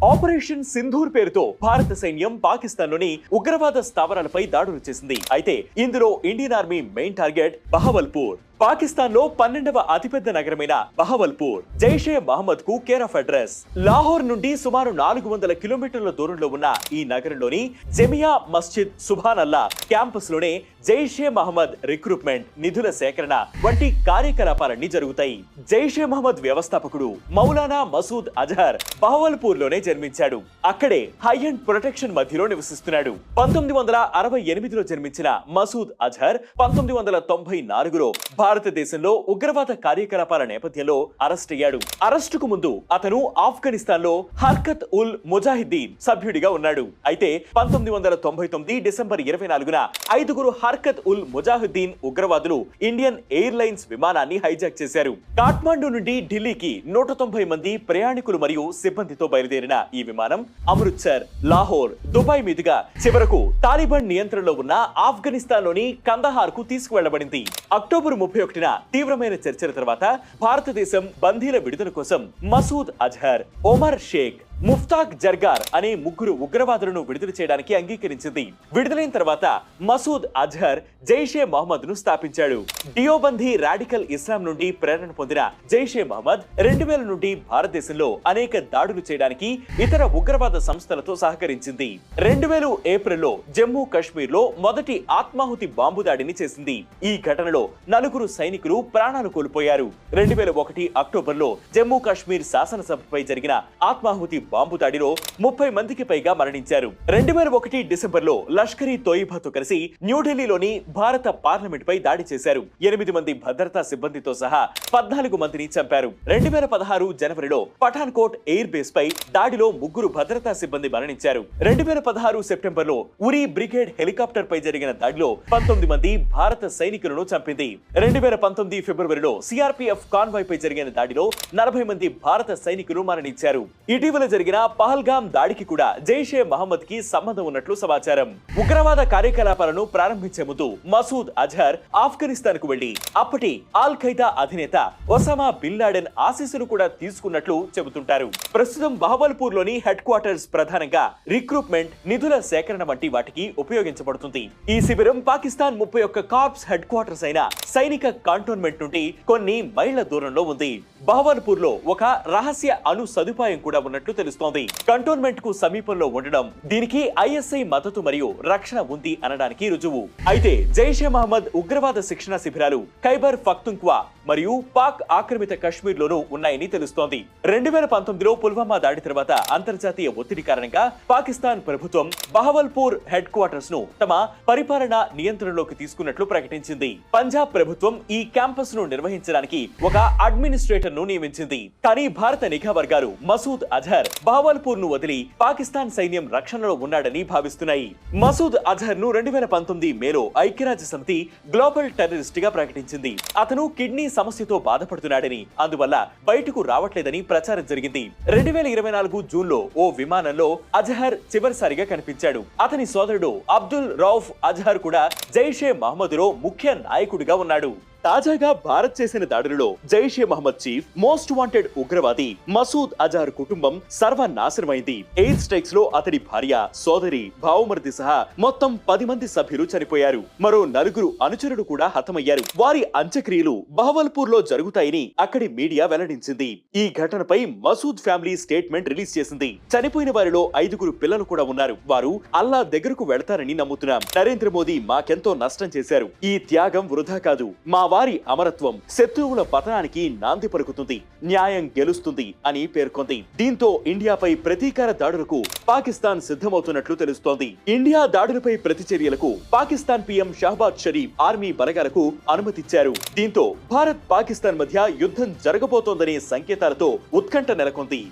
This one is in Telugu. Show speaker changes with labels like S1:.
S1: ఆపరేషన్ సింధూర్ పేరుతో భారత సైన్యం పాకిస్తాన్ లోని ఉగ్రవాద స్థావరాలపై దాడులు చేసింది. అయితే ఇందులో Indian army main target Bahawalpur. Pakistan లో 12వ అతిపెద్ద నగరమైన బహవల్పూర్ జైషే మహమ్మద్ కు కేర్ ఆఫ్ అడ్రస్. లాహోర్ నుండి సుమారు 400 కిలోమీటర్ల దూరంలో ఉన్న ఈ నగరంలోని జమియా మస్జిద్ సుభానల్లా క్యాంపస్ లోనే జైషే మహమ్మద్ రిక్రూట్మెంట్, నిధుల సేకరణ వంటి కార్యకలాపాలన్నీ జరుగుతాయి. జైషే మహమ్మద్ వ్యవస్థాపకుడు మౌలానా మసూద్ అజహర్ బహవల్పూర్ లోనే జన్మించాడు. అక్కడే హై అండ్ ప్రొటెక్షన్ మధ్యలో నివసిస్తున్నాడు. 1968లో జన్మించిన మసూద్ అజహర్ 1994లో భారతదేశంలో ఉగ్రవాద కార్యకలాపాల నేపథ్యంలో అరెస్ట్ అయ్యాడు. అరెస్టుకు ముందు అతను ఆఫ్ఘనిస్తాన్ లో హర్కత్ ఉల్ ముజాహిద్దీన్ సభ్యుడిగా ఉన్నాడు. అయితే 1999 డిసెంబర్ 24న 5గురు హర్కత్ ఉల్ ముజాహిద్దీన్ ఉగ్రవాదులు ఇండియన్ ఎయిర్లైన్స్ విమానాన్ని హైజాక్ చేశారు. కాఠ్మండు నుండి ఢిల్లీకి 190 మంది ప్రయాణికులు మరియు సిబ్బందితో బయలుదేరిన ఈ విమానం అమృత్సర్, లాహోర్, దుబాయ్ మీదుగా చివరకు తాలిబాన్ నియంత్రణలో ఉన్న ఆఫ్ఘనిస్తాన్ లోని కందహార్ కు తీసుకువెళ్లబడింది. అక్టోబర్ 31న తీవ్రమైన చర్చల తర్వాత భారతదేశం బందీల విడుదల కోసం మసూద్ అజహర్, ఒమర్ షేక్, ముఫ్తాక్ జర్గార్ అనే 3 ఉగ్రవాదులను విడుదల చేయడానికి అంగీకరించింది. విడుదలైన తర్వాత మసూద్ అజహర్ జైషే మహమ్మద్ ను స్థాపించాడు. డియోబందీ రాడికల్ ఇస్లాం నుండి ప్రేరణ పొందిన జైషే మహమ్మద్ 2000 నుండి భారతదేశంలో అనేక దాడులు చేయడానికి ఇతర ఉగ్రవాద సంస్థలతో సహకరించింది. 2000 ఏప్రిల్లో జమ్మూ కాశ్మీర్ లో మొదటి ఆత్మాహుతి బాంబు దాడిని చేసింది. ఈ ఘటనలో 4 సైనికులు ప్రాణాలు కోల్పోయారు. 2001 అక్టోబర్లో జమ్మూ కాశ్మీర్ శాసనసభపై జరిగిన ఆత్మాహుతి బాంబు దాడిలో 30 మందికి పైగా మరణించారు. 2001 డిసెంబర్లో లష్కరీ తోయిబాతో కలిసి న్యూఢిల్లీలోని భారత పార్లమెంట్ పై దాడి చేశారు. 8 మంది భద్రతా సిబ్బందితో సహా 14 మందిని చంపారు. 2016 జనవరిలో పఠాన్ కోట్ ఎయిర్ బేస్ పై దాడిలో 3 భద్రతా సిబ్బంది మరణించారు. 2016 సెప్టెంబర్లో ఉరీ బ్రిగేడ్ హెలికాప్టర్ పై జరిగిన దాడిలో 19 మంది భారత సైనికులను చంపింది. 2019 ఫిబ్రవరిలో సిఆర్పిఎఫ్ కాన్వాయ్ పై జరిగిన దాడిలో 40 మంది భారత సైనికులు మరణించారు. ఇటీవల జరిగిన పహల్గామ్ దాడికి కూడా జైషే మహమ్మద్ కి సంబంధం ఉన్నట్లు సమాచారం. ఉగ్రవాద కార్యకలాపాలను ప్రారంభించే ముందు మసూద్ అజహర్ ఆఫ్ఘనిస్తాన్ కు వెళ్లి అప్పటి ఆల్ ఖైదా అధినేత ఒసామా బిన్ లాడెన్ ఆశీస్సులు కూడా తీసుకున్నట్లు చెబుతుంటారు. ప్రస్తుతం బహవల్పూర్ లోని హెడ్ క్వార్టర్స్ ప్రధానంగా రిక్రూట్మెంట్, నిధుల సేకరణ వంటి వాటికి ఉపయోగించబడుతుంది. ఈ శిబిరం పాకిస్తాన్ 31 కార్ప్స్ హెడ్ క్వార్టర్స్ అయిన సైనిక కంటోన్మెంట్ నుండి కొన్ని మైళ్ల దూరంలో ఉంది. బహవల్పూర్ లో ఒక రహస్య అణు సదుపాయం కూడా ఉన్నట్లు తెలుస్తోంది. కంటోన్మెంట్ కు సమీపంలో ఉండడం దీనికి ఐఎస్ఐ మద్దతు మరియు రక్షణ ఉంది అనడానికి రుజువు. అయితే జైషే మహమ్మద్ ఉగ్రవాద శిక్షణ శిబిరాలు ఖైబర్ పఖ్తుంఖ్వా మరియు పాక్ ఆక్రమిత కశ్మీర్ లోనూ ఉన్నాయని తెలుస్తోంది. 2019లో పుల్వామా దాడి తర్వాత అంతర్జాతీయ ఒత్తిడి కారణంగా పాకిస్తాన్ ప్రభుత్వం బహవల్పూర్ హెడ్ క్వార్టర్స్ ను తమ పరిపాలనా నియంత్రణలోకి తీసుకున్నట్లు ప్రకటించింది. పంజాబ్ ప్రభుత్వం ఈ క్యాంపస్ ను నిర్వహించడానికి ఒక అడ్మినిస్ట్రేటర్ ను నియమించింది. కానీ భారత నిఘా వర్గాలు మసూద్ అజహర్ బహవల్పూర్ ను వదిలి పాకిస్తాన్ సైన్యం రక్షణలో ఉన్నాడని భావిస్తున్నాయి. మసూద్ అజహర్ ను 2019 మేలో ఐక్యరాజ్య సమితి గ్లోబల్ టెర్రరిస్ట్ గా ప్రకటించింది. అతను కిడ్నీ సమస్యతో బాధపడుతున్నాడని, అందువల్ల బయటకు రావట్లేదని ప్రచారం జరిగింది. 2024 జూన్లో ఓ విమానంలో అజహర్ చివరిసారిగా కనిపించాడు. అతని సోదరుడు అబ్దుల్ రౌఫ్ అజహర్ కూడా జైషే మహమ్మద్ లో ముఖ్య నాయకుడిగా ఉన్నాడు. తాజాగా భారత్ చేసిన దాడులలో Jaishe Mohammed chief most wanted ఉగ్రవాది మసూద్ అజహర్ కుటుంబం సర్వనాశనమైంది. ఎయిర్ స్ట్రైక్స్ లో అతడి భార్య, సోదరి, భావమర్ది సహా మొత్తం 10 మంది సభ్యులు చనిపోయారు. మరో 4 అనుచరులు కూడా హతమయ్యారు. వారి అంత్యక్రియలు బహవల్పూర్ లో జరుగుతాయని అక్కడి మీడియా వెల్లడించింది. ఈ ఘటనపై మసూద్ ఫ్యామిలీ స్టేట్మెంట్ రిలీజ్ చేసింది. చనిపోయిన వారిలో 5 పిల్లలు కూడా ఉన్నారు. వారు అల్లా దగ్గరకు వెళ్తారని నమ్ముతున్నాం. నరేంద్ర మోదీ మాకెంతో నష్టం చేశారు. ఈ త్యాగం వృధా కాదు. మా వారి అమరత్వం శత్రువుల పతనానికి నాంది పలుకుతుంది. న్యాయం గెలుస్తుంది అని పేర్కొంది. దీంతో ఇండియాపై ప్రతీకార దాడులకు పాకిస్తాన్ సిద్ధమవుతున్నట్లు తెలుస్తోంది. ఇండియా దాడులపై ప్రతిచర్యలకు పాకిస్తాన్ పీఎం షహబాజ్ షరీఫ్ ఆర్మీ బలగాలకు అనుమతిచ్చారు. దీంతో భారత్ పాకిస్తాన్ మధ్య యుద్ధం జరగబోతోందనే సంకేతాలతో ఉత్కంఠ నెలకొంది.